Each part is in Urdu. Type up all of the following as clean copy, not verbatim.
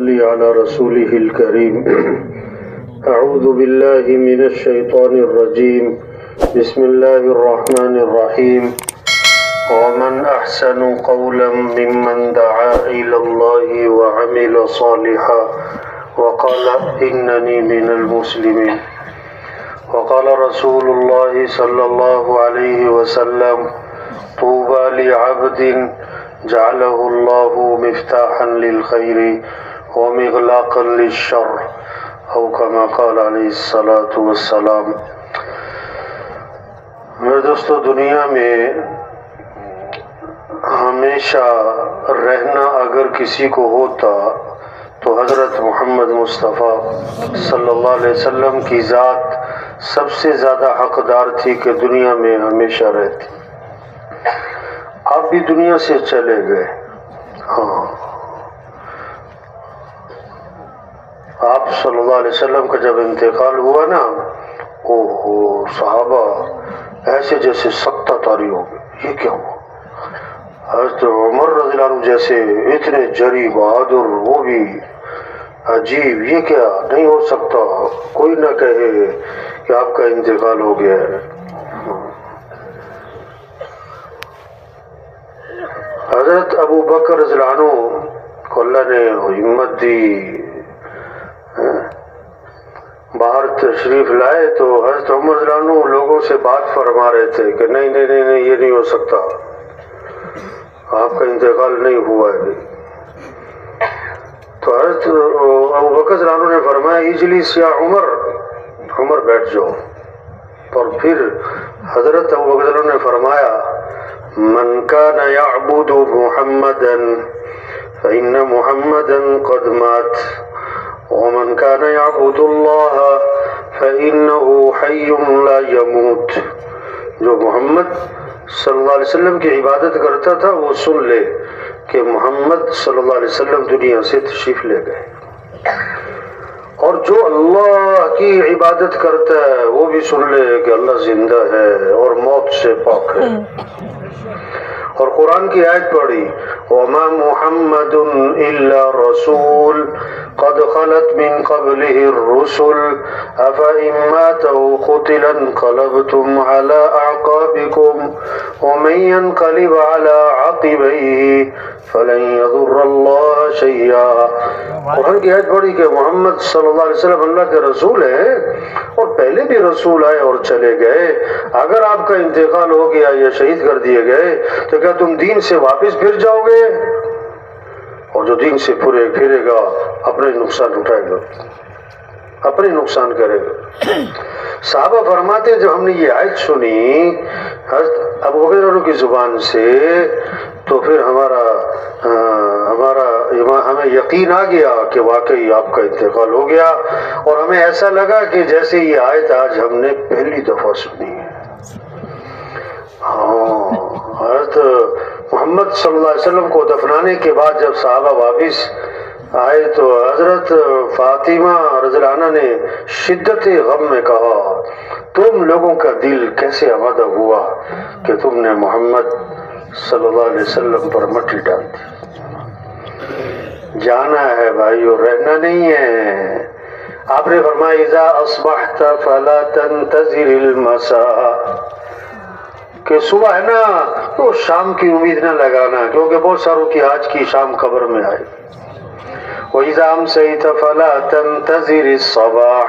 صل على رسوله الكريم. أعوذ بالله من الشيطان الرجيم. بسم الله الرحمن الرحيم. ومن أحسن قولا ممن دعا إلى الله وعمل صالحا وقال إنني من المسلمين. وقال رسول الله صلى الله عليه وسلم طوبى لعبد جعله الله مفتاحا للخير ومغلاقا للشر او كما قال علیہ الصلاۃ والسلام. میرے دوستو، دنیا میں ہمیشہ رہنا اگر کسی کو ہوتا تو حضرت محمد مصطفیٰ صلی اللہ علیہ وسلم کی ذات سب سے زیادہ حقدار تھی کہ دنیا میں ہمیشہ رہتی. آپ بھی دنیا سے چلے گئے. ہاں، آپ صلی اللہ علیہ وسلم کا جب انتقال ہوا نا، صحابہ ایسے جیسے سکتہ طاری ہو گئے. یہ کیا ہوا؟ حضرت عمر رضی اللہ عنہ جیسے اتنے جری بہادر، وہ بھی عجیب. یہ کیا نہیں ہو سکتا، کوئی نہ کہے کہ آپ کا انتقال ہو گیا ہے. حضرت ابو بکر رضی اللہ عنہ کو اللہ نے ہمت دی، باہر تشریف لائے تو حضرت عمر رضی اللہ عنہ لوگوں سے بات فرما رہے تھے کہ نہیں نہیں نہیں نہیں، یہ نہیں ہو سکتا، آپ کا انتقال نہیں ہوا ہے. تو حضرت ابو بکر رضی اللہ عنہ نے فرمایا اجلس یا عمر، عمر بیٹھ جاؤ. اور پھر حضرت ابو بکر رضی اللہ عنہ نے فرمایا من كان يعبد محمدا فإن محمدا قد مات ومن كان يعبد الله فإنه حي لا يموت. جو محمد صلی اللہ علیہ وسلم کی عبادت کرتا تھا وہ سن لے کہ محمد صلی اللہ علیہ وسلم دنیا سے تشریف لے گئے، اور جو اللہ کی عبادت کرتا ہے وہ بھی سن لے کہ اللہ زندہ ہے اور موت سے پاک ہے. اور قرآن کی آیت پڑھی وَمَا مُحَمَّدٌ إِلَّا رَسُولٌ قَدْ خَلَتْ مِن قَبْلِهِ الرُّسُلُ أَفَإِن مَّاتَ أَوْ قُتِلَ انقلبتم عَلَى أَعْقَابِكُمْ وَمَن يَنقلب عَلَى عَقِبَيْهِ فَلَن يَضُرَّ اللَّهَ شَيْئًا. قرآن کی آیت پڑھی کہ محمد صلی اللہ علیہ وسلم اللہ کے رسول ہیں، اور پہلے بھی رسول آئے اور چلے گئے. اگر آپ کا انتقال ہو گیا یا شہید کر دیے گئے تو کیا تم دین سے واپس پھر جاؤ گے؟ اور جو دین سے پھرے گا اپنے نقصان اٹھائے گا، اپنے نقصان کرے گا. صحابہ فرماتے جب ہم نے یہ آیت سنی حضرت ابو بکر کی زبان سے تو پھر ہمیں یقین آ گیا کہ واقعی آپ کا انتقال ہو گیا، اور ہمیں ایسا لگا کہ جیسے یہ آیت آج ہم نے پہلی دفعہ سنی ہے. حضرت محمد صلی اللہ علیہ وسلم کو دفنانے کے بعد جب صحابہ واپس آئے تو حضرت فاطمہ رضی اللہ عنہا نے شدت غم میں کہا تم لوگوں کا دل کیسے آمادہ ہوا کہ تم نے محمد صلی اللہ علیہ وسلم پر مٹی ڈال دی. جانا ہے بھائیو، رہنا نہیں ہے. آپ نے فرمایا اذا اصبحت فلا تنتظر المساء، کہ صبح ہے نا تو شام کی امید نہ لگانا، کیونکہ بہت ساروں کی آج کی شام قبر میں آئے. وَإِذَا أَمْسَيْتَ فَلَا تَنْتَظِرِ الصَّبَاحَ،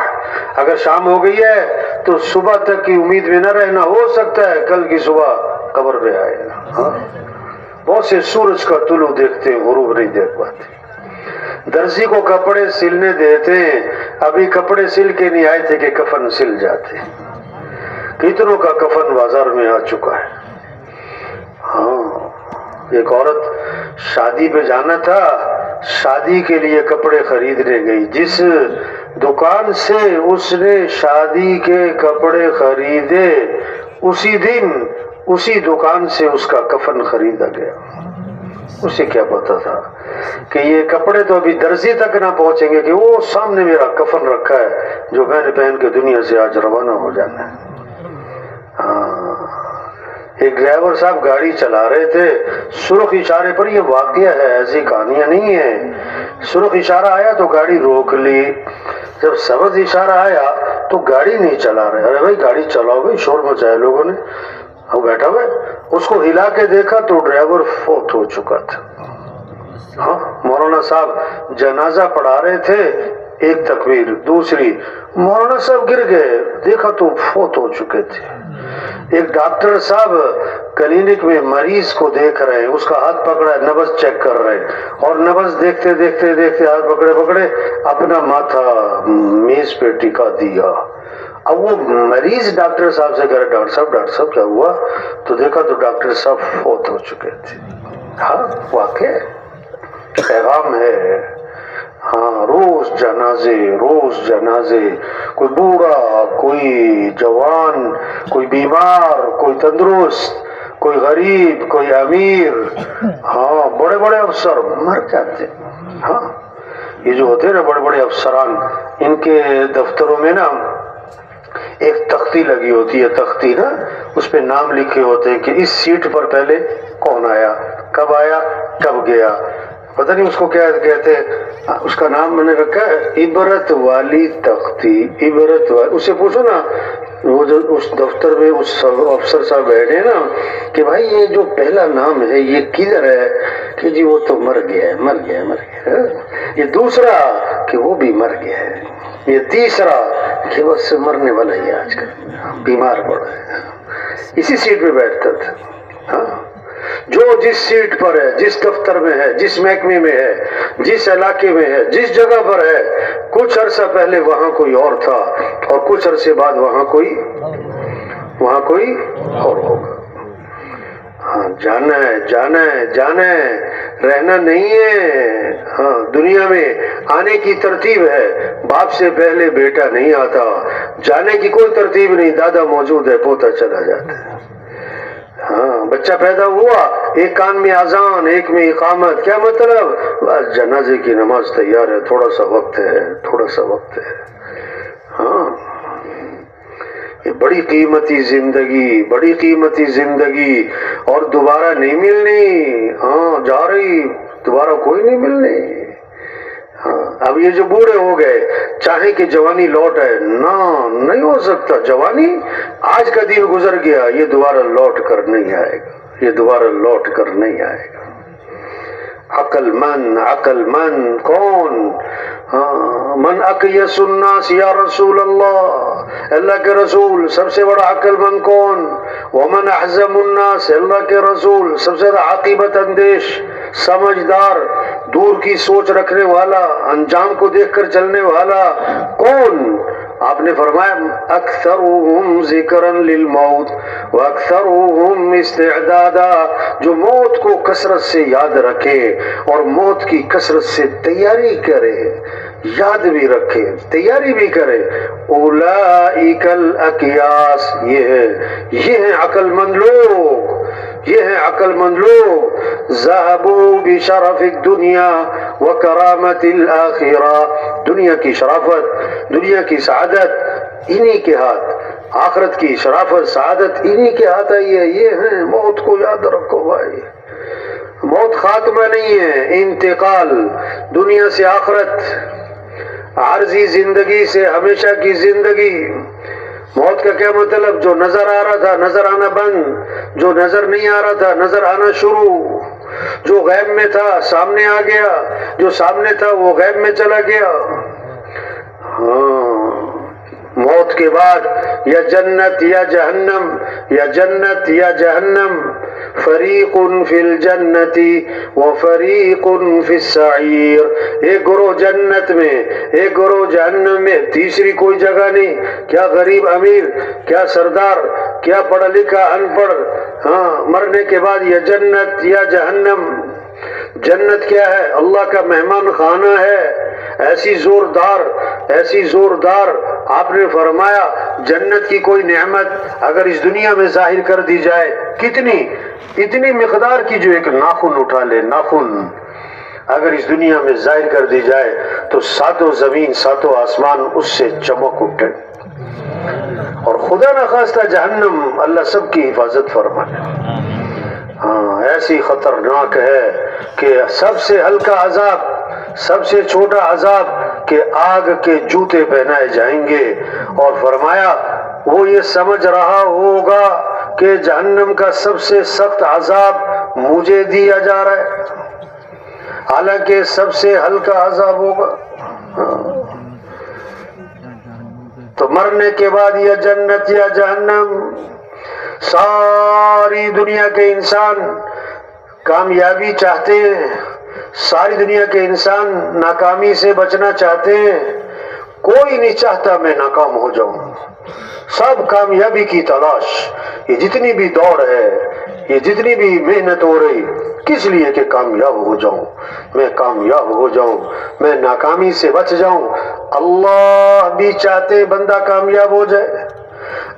اگر شام ہو گئی ہے تو صبح تک کی امید میں نہ رہنا، ہو سکتا ہے کل کی صبح قبر میں آئے. بہت سے سورج کا طلوع دیکھتے ہیں، غروب نہیں دیکھ پاتے. درزی کو کپڑے سلنے دیتے ہیں، ابھی کپڑے سل کے نہیں آئے تھے کہ کفن سل جاتے. کتنوں کا کفن بازار میں آ چکا ہے. ایک عورت شادی پہ جانا تھا، شادی کے لیے کپڑے خریدنے گئی. جس دکان سے اس نے شادی کے کپڑے خریدے اسی دن اسی دکان سے اس کا کفن خریدا گیا. اسے کیا پتا تھا کہ یہ کپڑے تو ابھی درزی تک نہ پہنچیں گے کہ وہ سامنے میرا کفن رکھا ہے جو میں نے پہن کے دنیا سے آج روانہ ہو جانا ہے. ایک ڈرائیور صاحب گاڑی چلا رہے تھے، سرخ اشارے پر، یہ واقعہ ہے، ایسی کہانیاں نہیں ہیں. سرخ اشارہ آیا تو گاڑی روک لی، جب سبز اشارہ آیا تو گاڑی نہیں چلا رہے. ارے بھائی گاڑی چلاؤ بھائی، شور مچایا لوگوں نے. وہ بیٹھا ہوا اس کو ہلا کے دیکھا تو ڈرائیور فوت ہو چکا تھا. ہاں مولانا صاحب جنازہ پڑھا رہے تھے، ایک تکبیر دوسری، مولانا صاحب گر گئے، دیکھا تو فوت ہو چکے تھے. ایک ڈاکٹر صاحب کلینک میں مریض کو دیکھ رہے ہیں، اس کا ہاتھ پکڑا ہے، نبض چیک کر رہے ہیں، اور نبض دیکھتے دیکھتے دیکھتے ہاتھ پکڑے اپنا ماتھا میز پہ ٹکا دیا. اب وہ مریض ڈاکٹر صاحب سے کہہ رہے ڈاکٹر صاحب کیا ہوا؟ تو دیکھا تو ڈاکٹر صاحب فوت ہو چکے تھے. ہاں واقع پیغام ہے. ہاں روز جنازے، کوئی بوڑھا، کوئی جوان، کوئی بیمار، کوئی تندرست، کوئی غریب، کوئی امیر. ہاں بڑے بڑے افسر مر جاتے. ہاں یہ جو ہوتے ہیں نا بڑے بڑے افسران، ان کے دفتروں میں نا ایک تختی لگی ہوتی ہے، تختی نا اس پہ نام لکھے ہوتے ہیں کہ اس سیٹ پر پہلے کون آیا، کب گیا. پتہ نہیں اس کو کیا کہتے ہیں، اس کا نام میں نے رکھا ہے عبرت والی تختی. عبرت والی، اس سے پوچھو نا وہ جو اس دفتر میں اس افسر صاحب بیٹھے نا کہ بھائی یہ جو پہلا نام ہے یہ کدھر ہے؟ کہ جی وہ تو مر گیا. یہ دوسرا کہ وہ بھی مر گیا ہے. یہ تیسرا کہ وہ سے مرنے والا ہی آج کل بیمار پڑا ہے. اسی سیٹ پہ بیٹھتا تھا. ہاں جو جس سیٹ پر ہے، جس دفتر میں ہے، جس محکمے میں ہے، جس علاقے میں ہے، جس جگہ پر ہے، کچھ عرصہ پہلے وہاں کوئی اور تھا اور کچھ عرصے بعد وہاں کوئی اور ہوگا. ہاں جانا ہے، رہنا نہیں ہے. ہاں دنیا میں آنے کی ترتیب ہے، باپ سے پہلے بیٹا نہیں آتا. جانے کی کوئی ترتیب نہیں، دادا موجود ہے پوتا چلا جاتا ہے. ہاں بچہ پیدا ہوا، ایک کان میں اذان، ایک میں اقامت. کیا مطلب؟ بس جنازے کی نماز تیار ہے، تھوڑا سا وقت ہے. ہاں یہ بڑی قیمتی زندگی اور دوبارہ نہیں ملنی. ہاں جا رہی، دوبارہ کوئی نہیں ملنی. ہاں اب یہ جو بوڑھے ہو گئے چاہے کہ جوانی لوٹ آئے، نہ نہیں ہو سکتا. جوانی آج کا دن گزر گیا، یہ دوبارہ لوٹ کر نہیں آئے گا. عقل مند کون؟ من اقیس الناس یا رسول اللہ کے رسول سب سے بڑا عقل مند کون؟ ومن احزم الناس، اللہ کے رسول سب سے زیادہ عاقبت اندیش، سمجھدار، دور کی سوچ رکھنے والا، انجام کو دیکھ کر چلنے والا کون؟ آپ نے فرمایا اکثرهم ذکرا للموت واکثرهم استعدادا، جو موت کو کثرت سے یاد رکھے اور موت کی کثرت سے تیاری کرے، یاد بھی رکھے تیاری بھی کرے. اولئک الاکیاس، یہ ہیں عقل مند لوگ. ذهبوا بشرف الدنیا وکرامت الآخرہ، دنیا کی شرافت، دنیا کی سعادت انہی کے ہاتھ، آخرت کی شرافت سعادت انہی کے ہاتھ آئی ہے. یہ ہیں، موت کو یاد رکھو بھائی. موت خاتمہ نہیں ہے، انتقال دنیا سے آخرت، عارضی زندگی سے ہمیشہ کی زندگی. موت کا کیا مطلب؟ جو نظر آ رہا تھا نظر آنا بند، جو نظر نہیں آ رہا تھا نظر آنا شروع، جو غیب میں تھا سامنے آ گیا، جو سامنے تھا وہ غیب میں چلا گیا. ہاں موت کے بعد یا جنت یا جہنم، فریق فی الجنت و فریق فی السعیر. ایک گروہ جنت میں، ایک گروہ جہنم میں، تیسری کوئی جگہ نہیں. کیا غریب امیر، کیا سردار، کیا پڑھا لکھا ان پڑھ، ہاں مرنے کے بعد یا جنت یا جہنم. جنت کیا ہے؟ اللہ کا مہمان خانہ ہے، ایسی زوردار. آپ نے فرمایا جنت کی کوئی نعمت اگر اس دنیا میں ظاہر کر دی جائے، اتنی مقدار کی جو ایک ناخن اٹھا لے، ناخن اگر اس دنیا میں ظاہر کر دی جائے تو ساتوں زمین ساتوں آسمان اس سے چمک اٹھے. اور خدا نخواستہ جہنم، اللہ سب کی حفاظت فرمائے. ہاں ایسی خطرناک ہے کہ سب سے ہلکا عذاب، سب سے چھوٹا عذاب کہ آگ کے جوتے پہنائے جائیں گے، اور فرمایا وہ یہ سمجھ رہا ہوگا کہ جہنم کا سب سے سخت عذاب مجھے دیا جا رہا ہے، حالانکہ سب سے ہلکا عذاب ہوگا۔ تو مرنے کے بعد یا جنت یا جہنم، ساری دنیا کے انسان کامیابی چاہتے ہیں، ساری دنیا کے انسان ناکامی سے بچنا چاہتے ہیں، کوئی نہیں چاہتا میں ناکام ہو جاؤں، سب کامیابی کی تلاش۔ یہ جتنی بھی دوڑ ہے، یہ جتنی بھی محنت ہو رہی، کس لیے کہ کامیاب ہو جاؤں، میں کامیاب ہو جاؤں، میں ناکامی سے بچ جاؤں۔ اللہ بھی چاہتے بندہ کامیاب ہو جائے،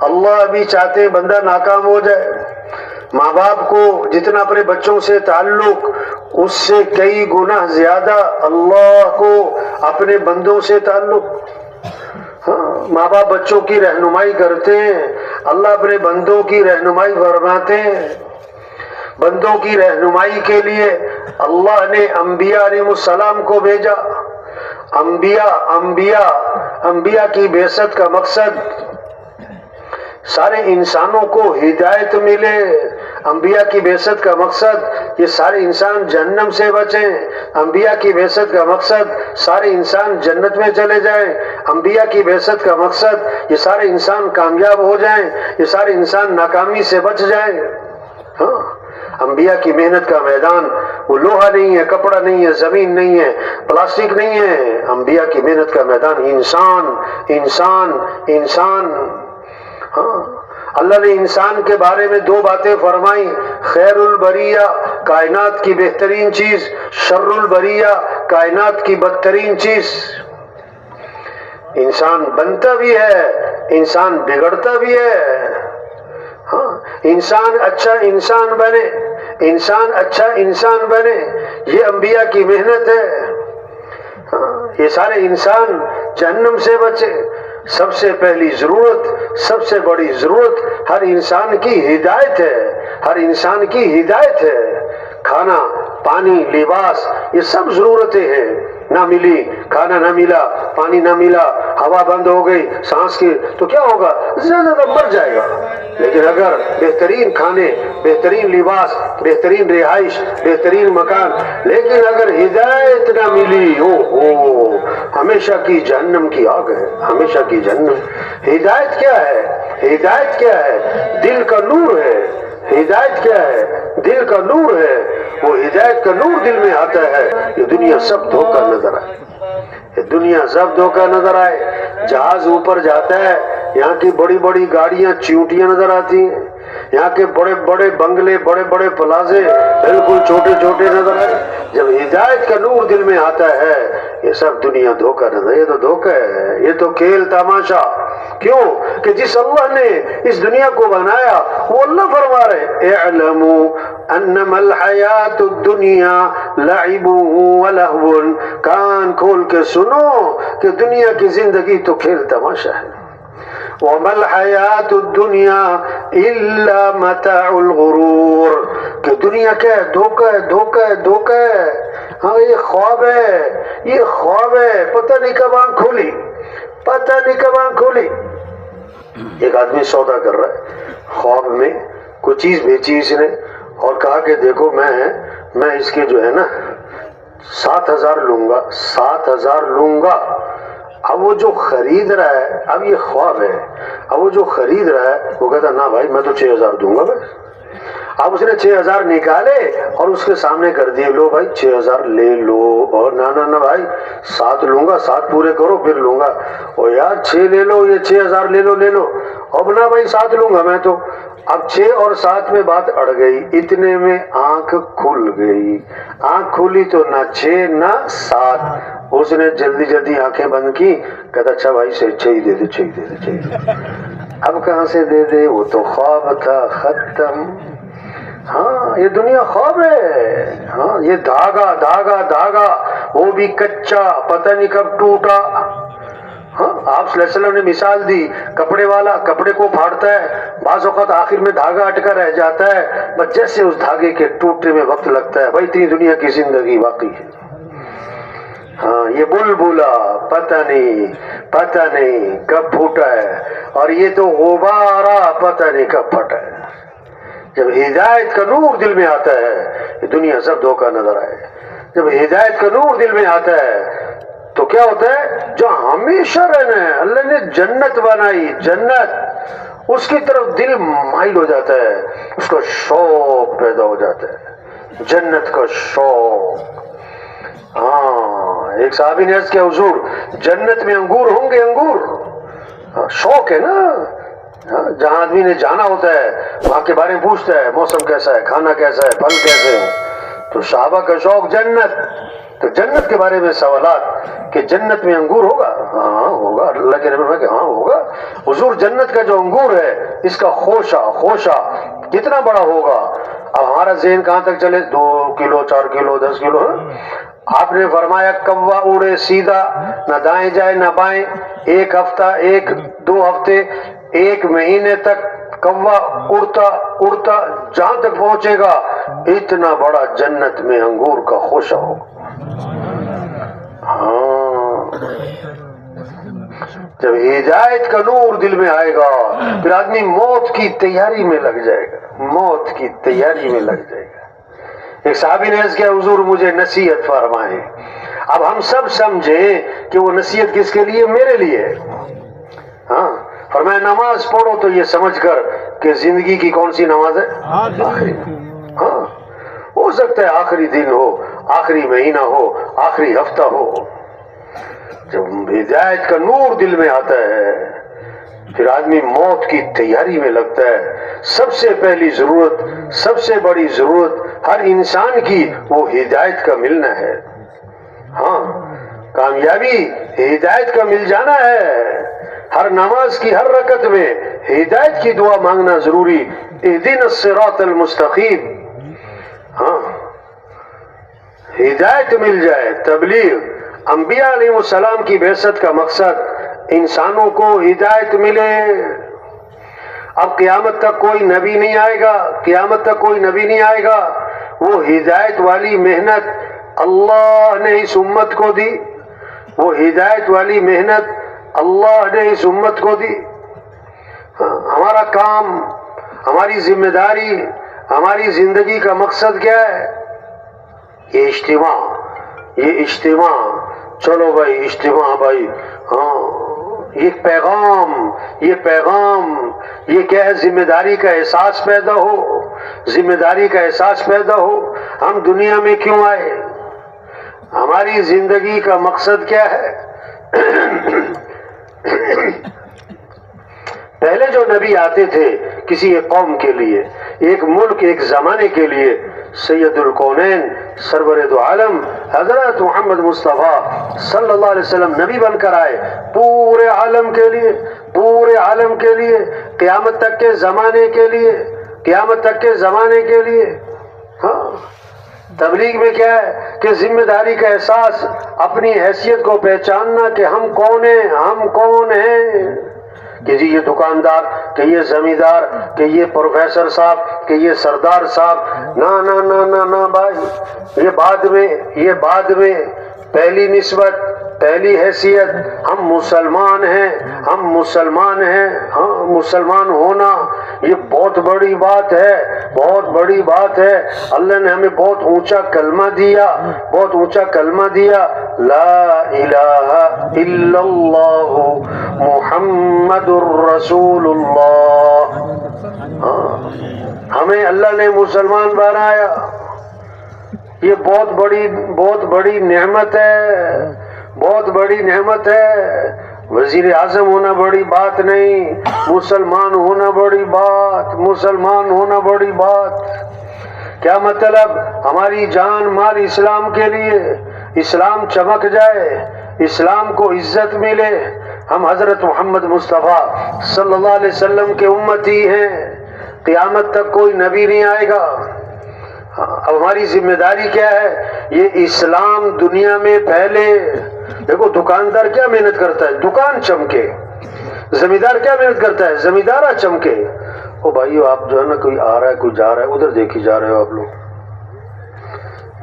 اللہ بھی چاہتے بندہ ناکام ہو جائے۔ ماں باپ کو جتنا اپنے بچوں سے تعلق، اس سے کئی گنا زیادہ اللہ کو اپنے بندوں سے تعلق۔ ماں باپ بچوں کی رہنمائی کرتے ہیں، اللہ اپنے بندوں کی رہنمائی فرماتے ہیں۔ بندوں کی رہنمائی کے لیے اللہ نے انبیاء علیہ السلام کو بھیجا۔ انبیاء کی بعثت کا مقصد سارے انسانوں کو ہدایت ملے، انبیاء کی بعثت کا مقصد یہ سارے انسان جہنم سے بچیں، انبیاء کی بعثت کا مقصد سارے انسان جنت میں چلے جائیں، انبیاء کی بعثت کا مقصد یہ سارے انسان کامیاب ہو جائیں، یہ سارے انسان ناکامی سے بچ جائیں۔ انبیاء کی محنت کا میدان وہ لوہا نہیں ہے، کپڑا نہیں ہے، زمین نہیں ہے، پلاسٹک نہیں ہے، انبیاء کی محنت کا میدان انسان انسان انسان۔ اللہ نے انسان کے بارے میں دو باتیں فرمائیں، خیر البریہ کائنات کی بہترین چیز، شر البریہ کائنات کی بدترین چیز۔ انسان بنتا بھی ہے، انسان بگڑتا بھی ہے۔ انسان اچھا انسان بنے، انسان اچھا انسان بنے، یہ انبیاء کی محنت ہے۔ یہ سارے انسان جہنم سے بچے۔ سب سے پہلی ضرورت، سب سے بڑی ضرورت ہر انسان کی ہدایت ہے، ہر انسان کی ہدایت ہے۔ کھانا، پانی، لباس، یہ سب ضرورتیں ہیں، نہ ملی، کھانا نہ ملا، پانی نہ ملا، ہوا بند ہو گئی سانس کی تو کیا ہوگا؟ زیادہ مر جائے گا۔ لیکن اگر بہترین کھانے، بہترین لباس، بہترین رہائش، بہترین مکان، لیکن اگر ہدایت نہ ملی، ہمیشہ کی جہنم کی آگ ہے، ہمیشہ کی جہنم۔ ہدایت کیا ہے؟ ہدایت کیا ہے؟ دل کا نور ہے۔ ہدایت کیا ہے؟ دل کا نور ہے۔ وہ ہدایت کا نور دل میں آتا ہے، یہ دنیا سب دھوکہ نظر آئے، یہ دنیا سب دھوکہ نظر آئے۔ جہاز اوپر جاتا ہے، یہاں کی بڑی بڑی گاڑیاں چیونٹیاں نظر آتی ہیں، یہاں کے بڑے بڑے بنگلے، بڑے بڑے پلازے بالکل چھوٹے چھوٹے نظر آئے۔ جب ہدایت کا نور دل میں آتا ہے، یہ سب دنیا دھوکہ نظر، یہ تو دھوکہ ہے، یہ تو کھیل تماشا۔ کیوں کہ جس اللہ نے اس دنیا کو بنایا وہ اللہ فرما رہے اعلموا انما الحیات الدنیا لعب ولہو، کان کھول کے سنو کہ دنیا کی زندگی تو کھیل تماشا ہے۔ وما الحیات الدنیا الا متاع الغرور، کہ دنیا کیا ہے؟ دھوکہ ہے، دھوکہ ہے، دھوکہ ہے۔ ہاں یہ خواب ہے، یہ خواب ہے، پتہ نہیں کب آنکھ کھولی، پتہ نہیں کب آنکھ کھولی۔ ایک آدمی سودا کر رہا ہے، خواب میں کوئی چیز بیچی اس نے اور کہا کہ دیکھو میں اس کے جو ہے نا 7,000 لوں گا، 7,000 لوں گا۔ اب وہ جو خرید رہا ہے، اب یہ خواب ہے، اب وہ جو خرید رہا ہے وہ کہتا نا بھائی میں تو 6,000 دوں گا بس۔ اب اس نے 6,000 نکالے اور اس کے سامنے کر دیے، لو بھائی 6,000 لے لو، اور نہ بھائی 7 لوں گا، 7 پورے کرو پھر لوں گا۔ اور یار 6 لے لو، یہ 6,000 لے لو، اب نہ بھائی 7 لوں گا میں تو۔ اب 6 اور 7 میں بات اڑ گئی، اتنے میں آنکھ کھل گئی، آنکھ کھولی تو نہ 6 نہ 7۔ اس نے جلدی جلدی آنکھیں بند کی، کہتا اچھا بھائی 6 ہی دے دے۔ اب کہاں سے دے دے، وہ تو خواب تھا، ختم۔ ہاں یہ دنیا خواب ہے، ہاں یہ دھاگا وہ بھی کچا، پتہ نہیں کب ٹوٹا۔ ہاں آپ صلی اللہ علیہ وسلم نے مثال دی، کپڑے والا کپڑے کو پھاڑتا ہے، بعض اوقات آخر میں دھاگا اٹکا رہ جاتا ہے، بس جیسے اس دھاگے کے ٹوٹنے میں وقت لگتا ہے، بھائی اتنی دنیا کی زندگی واقعی ہے۔ ہاں یہ بلبلا پتہ نہیں کب پھوٹا ہے، اور یہ تو غبارہ پتہ نہیں کب پھٹا ہے۔ جب ہدایت کا نور دل میں آتا ہے یہ دنیا سب دھوکہ نظر آئے۔ جب ہدایت کا نور دل میں آتا ہے تو کیا ہوتا ہے؟ جو ہمیشہ رہنا ہے، اللہ نے جنت بنائی، جنت اس کی طرف دل مائل ہو جاتا ہے، اس کا شوق پیدا ہو جاتا ہے، جنت کا شوق۔ ہاں ایک صحابی نے عرض کیا حضور جنت میں انگور ہوں گے؟ انگور شوق ہے نا، جہاں آدمی نے جانا ہوتا ہے وہاں کے بارے میں پوچھتا ہے موسم کیسا ہے، کھانا کیسا ہے، پھل کیسے ہیں، تو صحابہ کا شوق جنت، تو جنت کے بارے میں سوالات کہ جنت میں انگور ہوگا؟ ہاں ہوگا۔ اللہ کے نبی کہ ہاں ہوگا حضور، جنت کا جو انگور ہے اس کا خوشہ کتنا بڑا ہوگا؟ اب ہمارا ذہن کہاں تک چلے؟ 2 کلو 4 کلو 10 کلو۔ آپ نے فرمایا کوا اڑے سیدھا، نہ دائیں جائے نہ بائیں، 1 ہفتہ 1-2 ہفتے 1 مہینے تک کوا اڑتا جہاں تک پہنچے گا اتنا بڑا جنت میں انگور کا خوشہ ہوگا۔ ہاں جب ہدایت کا نور دل میں آئے گا پھر آدمی موت کی تیاری میں لگ جائے گا۔ ایک صحابی نے عرض کیا حضور مجھے نصیحت فرمائیں۔ اب ہم سب سمجھیں کہ وہ نصیحت کس کے لیے؟ میرے لیے۔ ہاں فرمایا نماز پڑھو تو یہ سمجھ کر کہ زندگی کی کون سی نماز ہے؟ آخری۔ ہاں ہو سکتا ہے آخری دن ہو، آخری مہینہ ہو، آخری ہفتہ ہو۔ جب ہدایت کا نور دل میں آتا ہے پھر آدمی موت کی تیاری میں لگتا ہے۔ سب سے پہلی ضرورت، سب سے بڑی ضرورت ہر انسان کی وہ ہدایت کا ملنا ہے۔ ہاں کامیابی ہدایت کا مل جانا ہے۔ ہر نماز کی ہر رکعت میں ہدایت کی دعا مانگنا ضروری، اہدنا الصراط المستقیم۔ ہاں ہدایت مل جائے۔ تبلیغ، انبیاء علیہ السلام کی بعثت کا مقصد انسانوں کو ہدایت ملے۔ اب قیامت تک کوئی نبی نہیں آئے گا، وہ ہدایت والی محنت اللہ نے اس امت کو دی، وہ ہدایت والی محنت اللہ نے اس امت کو دی۔ ہمارا کام، ہماری ذمہ داری، ہماری زندگی کا مقصد کیا ہے؟ یہ اجتماع، چلو بھائی اجتماع بھائی، ہاں یہ پیغام یہ کیا ہے؟ ذمہ داری کا احساس پیدا ہو۔ ہم دنیا میں کیوں آئے؟ ہماری زندگی کا مقصد کیا ہے؟ پہلے جو نبی آتے تھے کسی ایک قوم کے لیے، ایک ملک، ایک زمانے کے لیے، سید الکونین سرور دو عالم حضرت محمد مصطفیٰ صلی اللہ علیہ وسلم نبی بن کر آئے پورے عالم کے لیے، قیامت تک کے زمانے کے لیے۔ ہاں تبلیغ میں کیا ہے کہ ذمہ داری کا احساس، اپنی حیثیت کو پہچاننا کہ ہم کون ہیں، کہ جی یہ دکاندار، کہ یہ زمیندار، کہ یہ پروفیسر صاحب، کہ یہ سردار صاحب، نہ بھائی، یہ بعد میں پہلی نسبت، پہلی حیثیت ہم مسلمان ہیں۔ ہاں مسلمان ہونا یہ بہت بڑی بات ہے۔ اللہ نے ہمیں بہت اونچا کلمہ دیا، لا الہ الا اللہ محمد الرسول اللہ۔ ہمیں اللہ نے مسلمان بنایا، یہ بہت بڑی نعمت ہے۔ وزیر اعظم ہونا بڑی بات نہیں، مسلمان ہونا بڑی بات۔ کیا مطلب؟ ہماری جان مال اسلام کے لیے، اسلام چمک جائے، اسلام کو عزت ملے۔ ہم حضرت محمد مصطفیٰ صلی اللہ علیہ وسلم کے امتی ہیں، قیامت تک کوئی نبی نہیں آئے گا۔ اب ہماری ذمہ داری کیا ہے؟ یہ اسلام دنیا میں پھیلے۔ دیکھو دکاندار کیا محنت کرتا ہے؟ دکان چمکے۔ زمیندار کیا محنت کرتا ہے؟ زمیندارہ چمکے۔ او بھائیو آپ جو ہے نا، کوئی آ رہا ہے کوئی جا رہا ہے، ادھر دیکھی جا رہے ہو آپ لوگ،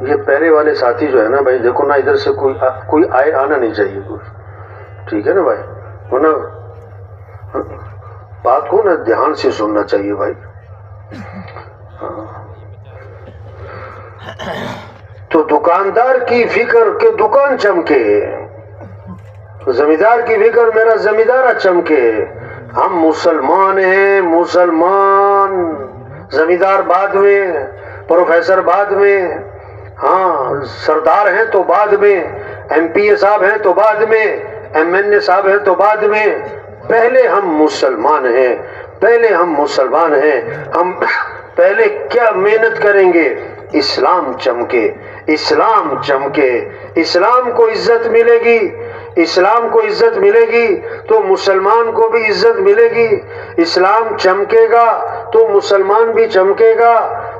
یہ پہلے والے ساتھی جو ہے نا بھائی، دیکھو نا ادھر سے کوئی آنا نہیں چاہیے کوئی، ٹھیک ہے نا بھائی، ورنہ بات کو نا دھیان سے سننا چاہیے بھائی. تو دکاندار کی فکر کہ دکان چمکے، زمیندار کی فکر میرا زمیندارہ چمکے. ہم مسلمان ہیں، مسلمان. زمیندار بعد میں، پروفیسر بعد میں، ہاں سردار ہیں تو بعد میں، ایم پی اے صاحب ہیں تو بعد میں، ایم این اے صاحب ہیں تو بعد میں. پہلے ہم مسلمان ہیں، پہلے ہم مسلمان ہیں. ہم پہلے کیا محنت کریں گے؟ اسلام چمکے، اسلام چمکے. اسلام کو عزت ملے گی، اسلام کو عزت ملے گی تو مسلمان کو بھی عزت ملے گی. اسلام چمکے گا تو مسلمان بھی چمکے گا.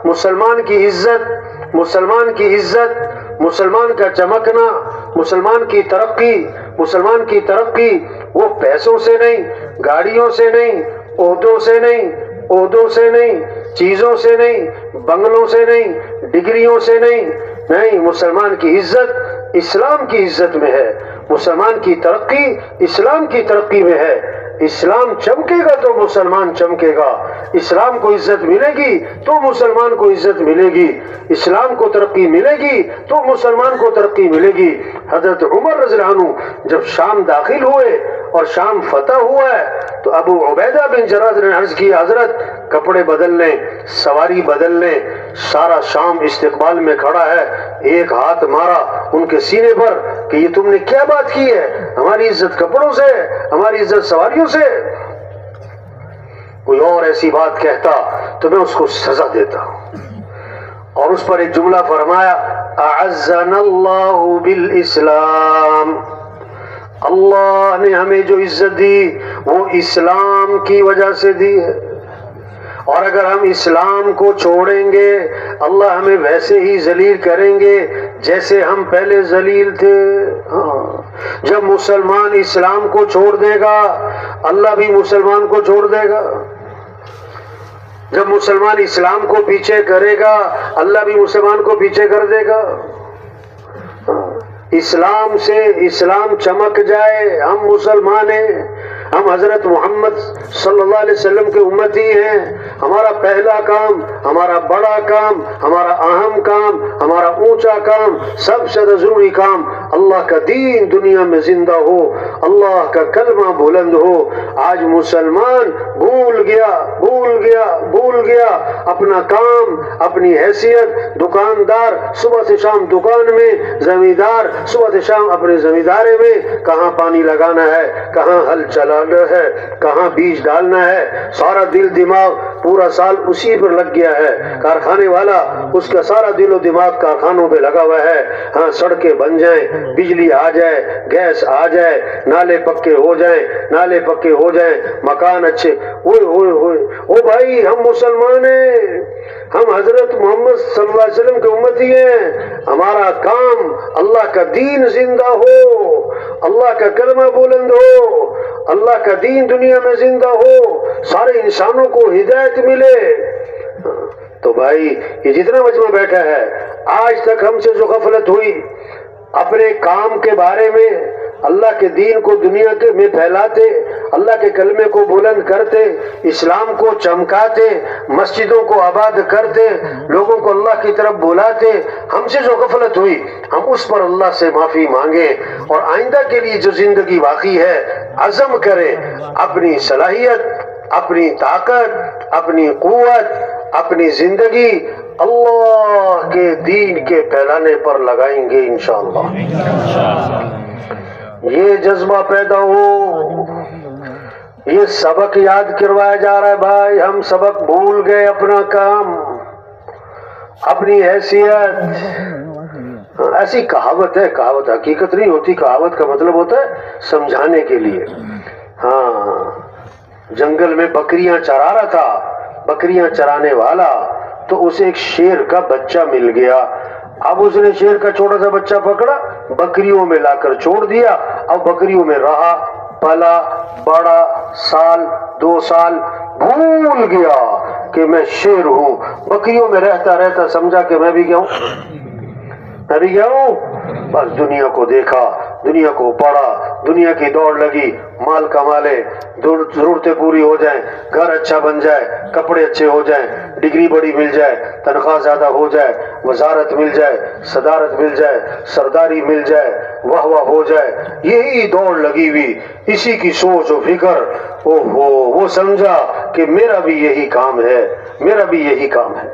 مسلمان کی عزت، مسلمان کی عزت، مسلمان کا چمکنا، مسلمان کی ترقی، مسلمان کی ترقی وہ پیسوں سے نہیں، گاڑیوں سے نہیں، عہدوں سے نہیں، عہدوں سے نہیں، چیزوں سے نہیں، بنگلوں سے نہیں، ڈگریوں سے نہیں. نہیں، مسلمان کی عزت اسلام کی عزت میں ہے. مسلمان کی ترقی اسلام کی ترقی میں ہے. اسلام چمکے گا تو مسلمان چمکے گا. اسلام کو عزت ملے گی تو مسلمان کو عزت ملے گی. اسلام کو ترقی ملے گی تو مسلمان کو ترقی ملے گی. حضرت عمر رضی اللہ عنہ جب شام داخل ہوئے اور شام فتح ہوا ہے تو ابو عبیدہ بن جراح نے عرض کیا حضرت کپڑے بدل لیں، سواری بدل لیں. سارا شام استقبال میں کھڑا ہے. ایک ہاتھ مارا ان کے سینے پر کہ یہ تم نے کیا بات کی ہے؟ ہماری عزت کپڑوں سے، ہماری عزت سواریوں سے. کوئی اور ایسی بات کہتا تو میں اس کو سزا دیتا. اور اس پر ایک جملہ فرمایا اعزنا اللہ بالاسلام. اللہ نے ہمیں جو عزت دی وہ اسلام کی وجہ سے دی ہے. اور اگر ہم اسلام کو چھوڑیں گے اللہ ہمیں ویسے ہی ذلیل کریں گے جیسے ہم پہلے ذلیل تھے. جب مسلمان اسلام کو چھوڑ دے گا اللہ بھی مسلمان کو چھوڑ دے گا. جب مسلمان اسلام کو پیچھے کرے گا اللہ بھی مسلمان کو پیچھے کر دے گا. اسلام سے اسلام چمک جائے. ہم مسلمان ہیں، ہم حضرت محمد صلی اللہ علیہ وسلم کے امتی ہیں. ہمارا پہلا کام، ہمارا بڑا کام، ہمارا اہم کام، ہمارا اونچا کام، سب سے ضروری کام اللہ کا دین دنیا میں زندہ ہو، اللہ کا کلمہ بلند ہو. آج مسلمان بھول گیا اپنا کام، اپنی حیثیت. دکاندار صبح سے شام دکان میں، زمیندار صبح سے شام اپنے زمیندارے میں. کہاں پانی لگانا ہے، کہاں ہل چلانا ہے، کہاں بیج ڈالنا ہے. سارا دل دماغ پورا سال اسی پر لگ گیا ہے. کارخانے والا اس کا سارا دل و دماغ کارخانوں پہ لگا ہوا ہے. ہاں سڑکیں بن جائیں، بجلی آ جائے، گیس آ جائے، نالے پکے ہو جائیں، نالے پکے ہو جائیں، مکان اچھے. اوئے ہوئے ہوئے او بھائی ہم مسلمان ہیں، ہم حضرت محمد صلی اللہ علیہ وسلم کے امتی ہیں. ہمارا کام اللہ کا دین زندہ ہو، اللہ کا کلمہ بلند ہو، اللہ کا دین دنیا میں زندہ ہو، سارے انسانوں کو ہدایت ملے. تو بھائی یہ جتنا مجمع بیٹھا ہے آج تک ہم سے جو غفلت ہوئی اپنے کام کے بارے میں، اللہ کے دین کو دنیا کے میں پھیلاتے، اللہ کے کلمے کو بلند کرتے، اسلام کو چمکاتے، مسجدوں کو آباد کرتے، لوگوں کو اللہ کی طرف بلاتے. ہم سے جو غفلت ہوئی ہم اس پر اللہ سے معافی مانگیں اور آئندہ کے لیے جو زندگی باقی ہے عزم کریں. اپنی صلاحیت، اپنی طاقت، اپنی قوت، اپنی زندگی اللہ کے دین کے پھیلانے پر لگائیں گے انشاءاللہ. یہ جذبہ پیدا ہو. یہ سبق یاد کروایا جا رہا ہے بھائی. ہم سبق بھول گئے، اپنا کام، اپنی حیثیت. ایسی کہاوت ہے، کہاوت حقیقت نہیں ہوتی. کہاوت کا مطلب ہوتا ہے سمجھانے کے لیے. ہاں جنگل میں بکریاں چرا رہا تھا، بکریاں چرانے والا، تو اسے ایک شیر کا بچہ مل گیا. اب اس نے شیر کا چھوٹا سا بچہ پکڑا، بکریوں میں لا کر چھوڑ دیا. اب بکریوں میں رہا، پلا، بڑا، سال 2 سال، بھول گیا کہ میں شیر ہوں. بکریوں میں رہتا رہتا سمجھا کہ میں بھی کیا ہوں. نبی کیا ہوں؟ بس دنیا کو دیکھا، دنیا کو پڑھا، دنیا کی دوڑ لگی، مال کمالے، ضرورتیں پوری ہو جائیں، گھر اچھا بن جائے، کپڑے اچھے ہو جائیں، ڈگری بڑی مل جائے، تنخواہ زیادہ ہو جائے، وزارت مل جائے، صدارت مل جائے، سرداری مل جائے، واہ واہ ہو جائے، یہی دوڑ لگی ہوئی، اسی کی سوچ و فکر. اوہو، وہ سمجھا کہ میرا بھی یہی کام ہے، میرا بھی یہی کام ہے.